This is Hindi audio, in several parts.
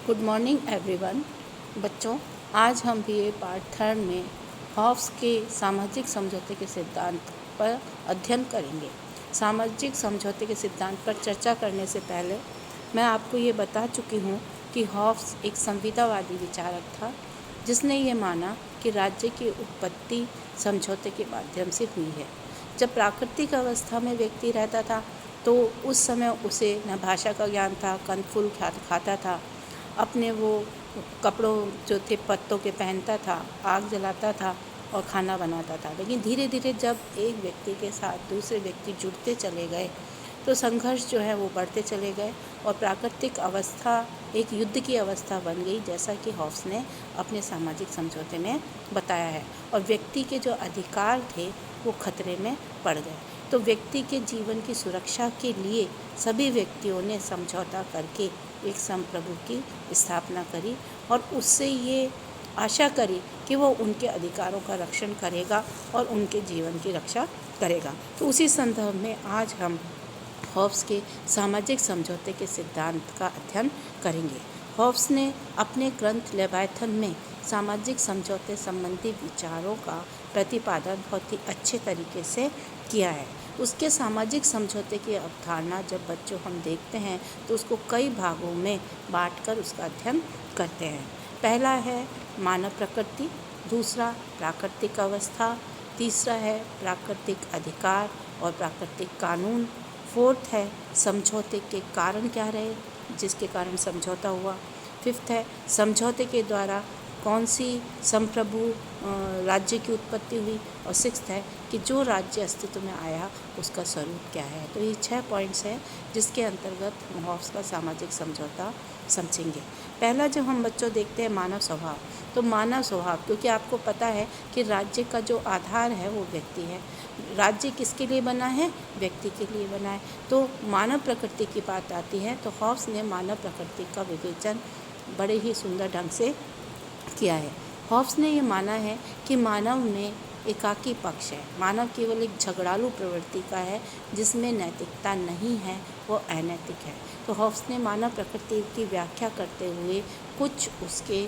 Good morning everyone. बच्चों, आज हम बीए पार्ट थर्ड में हॉब्स के सामाजिक समझौते के सिद्धांत पर अध्ययन करेंगे। सामाजिक समझौते के सिद्धांत पर चर्चा करने से पहले मैं आपको ये बता चुकी हूँ कि हॉब्स एक संविदावादी विचारक था, जिसने ये माना कि राज्य की उत्पत्ति समझौते के माध्यम से हुई है। जब प्राकृतिक अवस्था में व्यक्ति रहता था तो उस समय उसे न भाषा का ज्ञान था, कंद फूल खाता था, अपने वो कपड़ों जो थे पत्तों के पहनता था, आग जलाता था और खाना बनाता था। लेकिन धीरे धीरे जब एक व्यक्ति के साथ दूसरे व्यक्ति जुड़ते चले गए तो संघर्ष जो है वो बढ़ते चले गए और प्राकृतिक अवस्था एक युद्ध की अवस्था बन गई, जैसा कि हॉब्स ने अपने सामाजिक समझौते में बताया है। और व्यक्ति के जो अधिकार थे वो खतरे में पड़ गए। तो व्यक्ति के जीवन की सुरक्षा के लिए सभी व्यक्तियों ने समझौता करके एक संप्रभु की स्थापना करी और उससे ये आशा करी कि वो उनके अधिकारों का रक्षण करेगा और उनके जीवन की रक्षा करेगा। तो उसी संदर्भ में आज हम हॉब्स के सामाजिक समझौते के सिद्धांत का अध्ययन करेंगे। हॉब्स ने अपने ग्रंथ लेवायथन में सामाजिक समझौते संबंधी विचारों का प्रतिपादन बहुत ही अच्छे तरीके से किया है। उसके सामाजिक समझौते की अवधारणा जब बच्चों हम देखते हैं तो उसको कई भागों में बांटकर उसका अध्ययन करते हैं। पहला है मानव प्रकृति, दूसरा प्राकृतिक अवस्था, तीसरा है प्राकृतिक अधिकार और प्राकृतिक कानून, फोर्थ है समझौते के कारण क्या रहे जिसके कारण समझौता हुआ, फिफ्थ है समझौते के द्वारा कौन सी संप्रभु राज्य की उत्पत्ति हुई, और सिक्स्थ है कि जो राज्य अस्तित्व में आया उसका स्वरूप क्या है। तो ये 6 पॉइंट्स हैं जिसके अंतर्गत हम हॉब्स का सामाजिक समझौता समझेंगे। पहला जो हम बच्चों देखते हैं मानव स्वभाव। तो मानव स्वभाव, क्योंकि आपको पता है कि राज्य का जो आधार है वो व्यक्ति है। राज्य किसके लिए बना है? व्यक्ति के लिए बना है। तो मानव प्रकृति की बात आती है तो हॉब्स ने मानव प्रकृति का विवेचन बड़े ही सुंदर ढंग से किया है। हॉब्स ने ये माना है कि मानव में एकाकी पक्ष है, मानव केवल एक झगड़ालू प्रवृत्ति का है जिसमें नैतिकता नहीं है, वो अनैतिक है। तो हॉब्स ने मानव प्रकृति की व्याख्या करते हुए कुछ उसके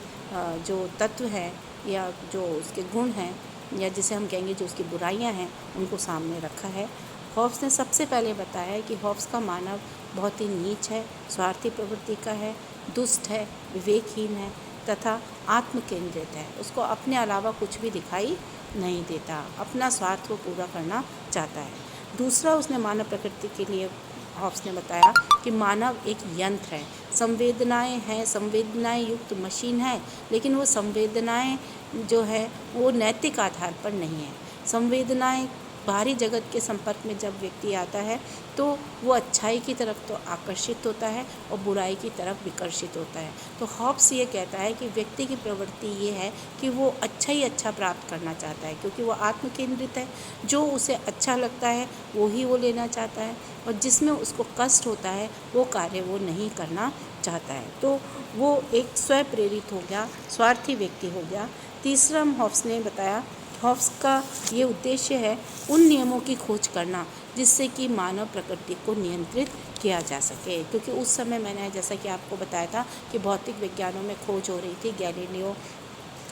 जो तत्व हैं या जो उसके गुण हैं या जिसे हम कहेंगे जो उसकी बुराइयां हैं उनको सामने रखा है। हॉब्स ने सबसे पहले बताया है कि हॉब्स का मानव बहुत ही नीच है, स्वार्थी प्रवृत्ति का है, दुष्ट है, विवेकहीन है तथा आत्म केंद्रित है। उसको अपने अलावा कुछ भी दिखाई नहीं देता, अपना स्वार्थ को पूरा करना चाहता है। दूसरा उसने मानव प्रकृति के लिए हॉब्स ने बताया कि मानव एक यंत्र है, संवेदनाएं हैं, संवेदनाएं युक्त मशीन है, लेकिन वो संवेदनाएं जो है वो नैतिक आधार पर नहीं है। संवेदनाएं बाहरी जगत के संपर्क में जब व्यक्ति आता है तो वो अच्छाई की तरफ तो आकर्षित होता है और बुराई की तरफ विकर्षित होता है। तो हॉब्स ये कहता है कि व्यक्ति की प्रवृत्ति ये है कि वो अच्छा ही अच्छा प्राप्त करना चाहता है, क्योंकि वो आत्म केंद्रित है। जो उसे अच्छा लगता है वो ही वो लेना चाहता है और जिसमें उसको कष्ट होता है वो कार्य वो नहीं करना चाहता है। तो वो एक स्वप्रेरित हो गया, स्वार्थी व्यक्ति हो गया। तीसरा हॉब्स ने बताया, हॉब्स का ये उद्देश्य है उन नियमों की खोज करना जिससे कि मानव प्रकृति को नियंत्रित किया जा सके। क्योंकि उस समय मैंने जैसा कि आपको बताया था कि भौतिक विज्ञानों में खोज हो रही थी, गैलीलियो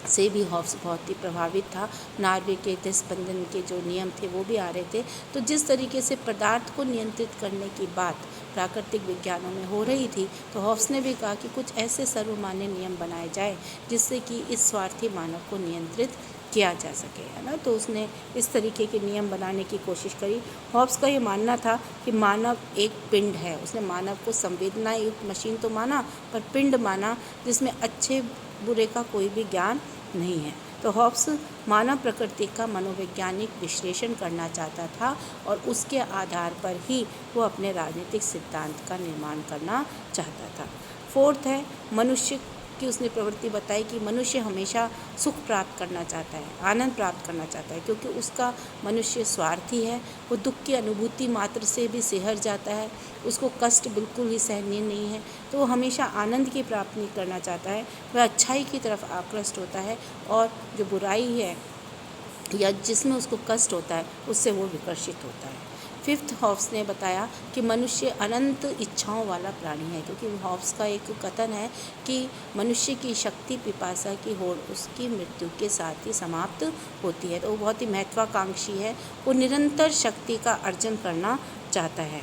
से भी हॉब्स बहुत ही प्रभावित था। नार्वे के स्पंदन के जो नियम थे वो भी आ रहे थे। तो जिस तरीके से पदार्थ को नियंत्रित करने की बात प्राकृतिक विज्ञानों में हो रही थी तो हॉब्स ने भी कहा कि कुछ ऐसे सर्वमान्य नियम बनाए जाए जिससे कि इस स्वार्थी मानव को नियंत्रित किया जा सके, है ना। तो उसने इस तरीके के नियम बनाने की कोशिश करी। हॉब्स का ये मानना था कि मानव एक पिंड है। उसने मानव को संवेदनाएं युक्त मशीन तो माना पर पिंड माना जिसमें अच्छे बुरे का कोई भी ज्ञान नहीं है। तो हॉब्स मानव प्रकृति का मनोवैज्ञानिक विश्लेषण करना चाहता था और उसके आधार पर ही वो अपने राजनीतिक सिद्धांत का निर्माण करना चाहता था। फोर्थ है मनुष्य की उसने प्रवृत्ति बताई कि मनुष्य हमेशा सुख प्राप्त करना चाहता है, आनंद प्राप्त करना चाहता है, क्योंकि उसका मनुष्य स्वार्थी है। वो दुख की अनुभूति मात्र से भी सिहर जाता है, उसको कष्ट बिल्कुल ही सहनीय नहीं है। तो वो हमेशा आनंद की प्राप्ति करना चाहता है, वह अच्छाई की तरफ आकृष्ट होता है और जो बुराई है या जिसमें उसको कष्ट होता है उससे वो विकर्षित होता है। फिफ्थ हॉब्स ने बताया कि मनुष्य अनंत इच्छाओं वाला प्राणी है, क्योंकि हॉब्स का एक कथन है कि मनुष्य की शक्ति पिपासा की होड़ उसकी मृत्यु के साथ ही समाप्त होती है। तो वो बहुत ही महत्वाकांक्षी है, वो निरंतर शक्ति का अर्जन करना चाहता है।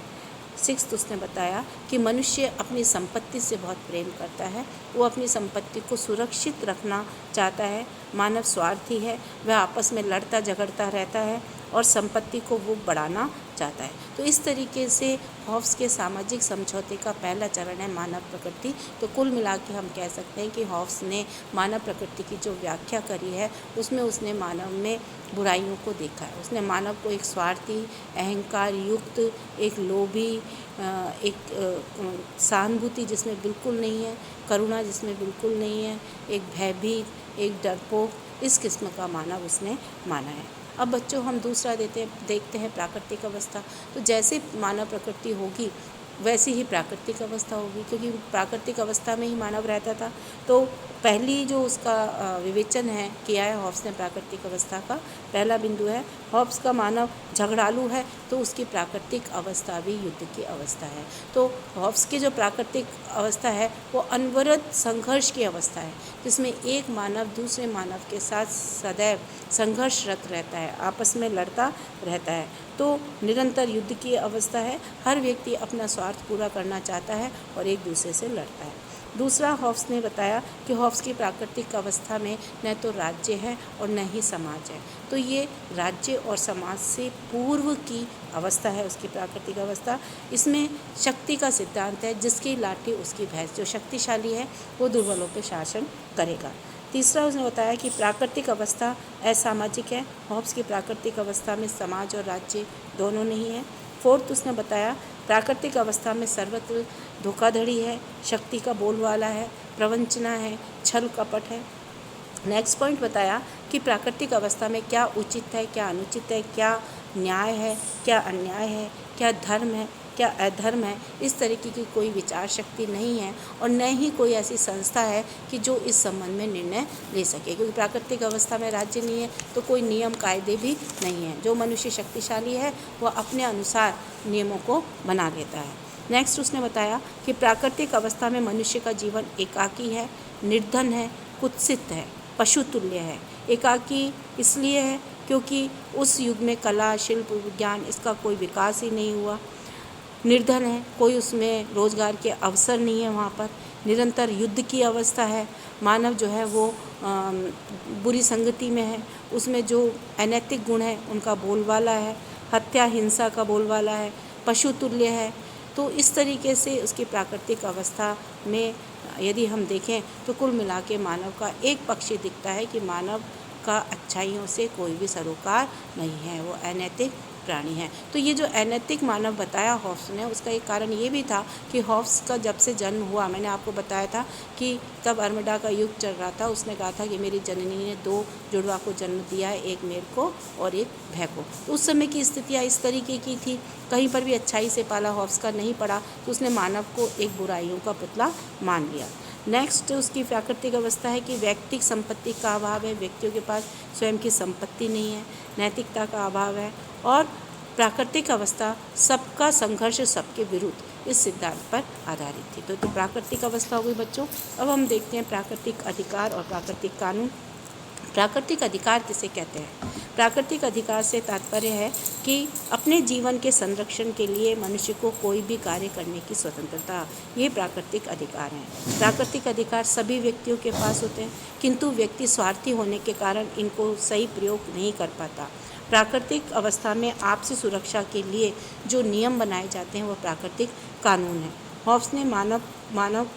सिक्स्थ उसने बताया कि मनुष्य अपनी संपत्ति से बहुत प्रेम करता है, वो अपनी संपत्ति को सुरक्षित रखना चाहता है। मानव स्वार्थी है, वह आपस में लड़ता झगड़ता रहता है और संपत्ति को वो बढ़ाना चाहता है। तो इस तरीके से हॉब्स के सामाजिक समझौते का पहला चरण है मानव प्रकृति। तो कुल मिला के हम कह सकते हैं कि हॉब्स ने मानव प्रकृति की जो व्याख्या करी है उसमें उसने मानव में बुराइयों को देखा है। उसने मानव को एक स्वार्थी, अहंकार युक्त, एक लोभी, एक सहानुभूति जिसमें बिल्कुल नहीं है, करुणा जिसमें बिल्कुल नहीं है, एक भयभीत, एक डरपोक, इस किस्म का मानव उसने माना है। अब बच्चों हम दूसरा देखते हैं प्राकृतिक अवस्था। तो जैसे मानव प्रकृति होगी वैसी ही प्राकृतिक अवस्था होगी, क्योंकि प्राकृतिक अवस्था में ही मानव रहता था। तो पहली जो उसका विवेचन है किया है हॉब्स ने प्राकृतिक अवस्था का, पहला बिंदु है हॉब्स का मानव झगड़ालू है, तो उसकी प्राकृतिक अवस्था भी युद्ध की अवस्था है। तो हॉब्स की जो प्राकृतिक अवस्था है वो अनवरत संघर्ष की अवस्था है, जिसमें एक मानव दूसरे मानव के साथ सदैव संघर्षरत रहता है, आपस में लड़ता रहता है। तो निरंतर युद्ध की अवस्था है, हर व्यक्ति अपना स्वार्थ पूरा करना चाहता है और एक दूसरे से लड़ता है। दूसरा हॉब्स ने बताया कि हॉब्स की प्राकृतिक अवस्था में न तो राज्य है और न ही समाज है। तो ये राज्य और समाज से पूर्व की अवस्था है उसकी प्राकृतिक अवस्था। इसमें शक्ति का सिद्धांत है, जिसकी लाठी उसकी भैंस। जो शक्तिशाली है वो दुर्बलों पर शासन करेगा। तीसरा उसने बताया कि प्राकृतिक अवस्था असामाजिक है। हॉब्स की प्राकृतिक अवस्था में समाज और राज्य दोनों नहीं है। फोर्थ उसने बताया प्राकृतिक अवस्था में सर्वत्र धोखाधड़ी है, शक्ति का बोलबाला है, प्रवंचना है, छल कपट है। नेक्स्ट पॉइंट बताया कि प्राकृतिक अवस्था में क्या उचित है, क्या अनुचित है, क्या न्याय है, क्या अन्याय है, क्या धर्म है, क्या अधर्म है। इस तरीके की कोई विचार शक्ति नहीं है और न ही कोई ऐसी संस्था है कि जो इस संबंध में निर्णय ले सके, क्योंकि प्राकृतिक अवस्था में राज्य नहीं है तो कोई नियम कायदे भी नहीं है। जो मनुष्य शक्तिशाली है वह अपने अनुसार नियमों को बना लेता है। नेक्स्ट उसने बताया कि प्राकृतिक अवस्था में मनुष्य का जीवन एकाकी है, निर्धन है, कुत्सित है, पशुतुल्य है। एकाकी इसलिए है क्योंकि उस युग में कला, शिल्प, विज्ञान इसका कोई विकास ही नहीं हुआ। निर्धन है, कोई उसमें रोजगार के अवसर नहीं है वहाँ पर। निरंतर युद्ध की अवस्था है। मानव जो है वो बुरी संगति में है, उसमें जो अनैतिक गुण है उनका बोलबाला है, हत्या हिंसा का बोलबाला है, पशुतुल्य है। तो इस तरीके से उसकी प्राकृतिक अवस्था में यदि हम देखें तो कुल मिला के मानव का एक पक्ष दिखता है कि मानव का अच्छाइयों से कोई भी सरोकार नहीं है, वो अनैतिक प्राणी है। तो ये जो अनैतिक मानव बताया हॉब्स ने, उसका एक कारण ये भी था कि हॉब्स का जब से जन्म हुआ, मैंने आपको बताया था कि तब अरमडा का युग चल रहा था। उसने कहा था कि मेरी जननी ने 2 जुड़वा को जन्म दिया है, एक मेरे को और एक भय को। तो उस समय की स्थितियाँ इस तरीके की थी, कहीं पर भी अच्छाई से पाला हॉब्स का नहीं पड़ा, तो उसने मानव को एक बुराइयों का पुतला मान लिया। नेक्स्ट उसकी प्राकृतिक अवस्था है कि व्यक्तिक संपत्ति का अभाव है, व्यक्तियों के पास स्वयं की संपत्ति नहीं है, नैतिकता का अभाव है। और प्राकृतिक अवस्था सबका संघर्ष सबके विरुद्ध, इस सिद्धांत पर आधारित थी। तो प्राकृतिक अवस्था हो गई बच्चों। अब हम देखते हैं प्राकृतिक अधिकार और प्राकृतिक कानून। प्राकृतिक अधिकार किसे कहते हैं? प्राकृतिक अधिकार से तात्पर्य है कि अपने जीवन के संरक्षण के लिए मनुष्य को कोई भी कार्य करने की स्वतंत्रता, ये प्राकृतिक अधिकार हैं। प्राकृतिक अधिकार सभी व्यक्तियों के पास होते हैं, किंतु व्यक्ति स्वार्थी होने के कारण इनको सही प्रयोग नहीं कर पाता। प्राकृतिक अवस्था में आपसी सुरक्षा के लिए जो नियम बनाए जाते हैं वो प्राकृतिक कानून है। हॉब्स ने मानव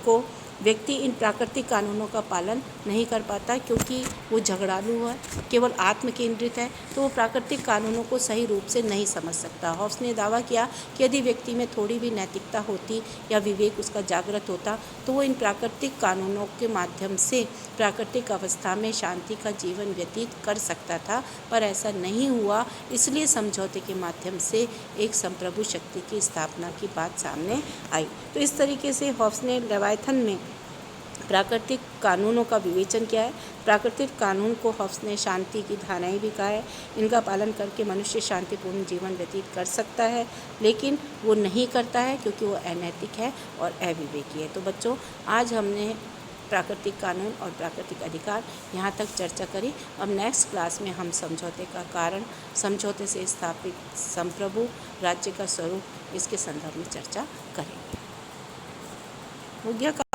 को व्यक्ति इन प्राकृतिक कानूनों का पालन नहीं कर पाता क्योंकि वो झगड़ालू है, केवल आत्म केंद्रित है, तो वो प्राकृतिक कानूनों को सही रूप से नहीं समझ सकता। हॉब्स ने दावा किया कि यदि व्यक्ति में थोड़ी भी नैतिकता होती या विवेक उसका जागृत होता तो वो इन प्राकृतिक कानूनों के माध्यम से प्राकृतिक अवस्था में शांति का जीवन व्यतीत कर सकता था, पर ऐसा नहीं हुआ। इसलिए समझौते के माध्यम से एक संप्रभु शक्ति की स्थापना की बात सामने आई। तो इस तरीके से हॉब्स ने लेवायथन में प्राकृतिक कानूनों का विवेचन किया है। प्राकृतिक कानून को हॉब्स ने शांति की धाराएं भी कहा है। इनका पालन करके मनुष्य शांतिपूर्ण जीवन व्यतीत कर सकता है, लेकिन वो नहीं करता है क्योंकि वो अनैतिक है और अविवेकी है। तो बच्चों, आज हमने प्राकृतिक कानून और प्राकृतिक अधिकार यहाँ तक चर्चा करी। अब नेक्स्ट क्लास में हम समझौते का कारण, समझौते से स्थापित संप्रभु राज्य का स्वरूप, इसके संदर्भ में चर्चा करेंगे। हो गया।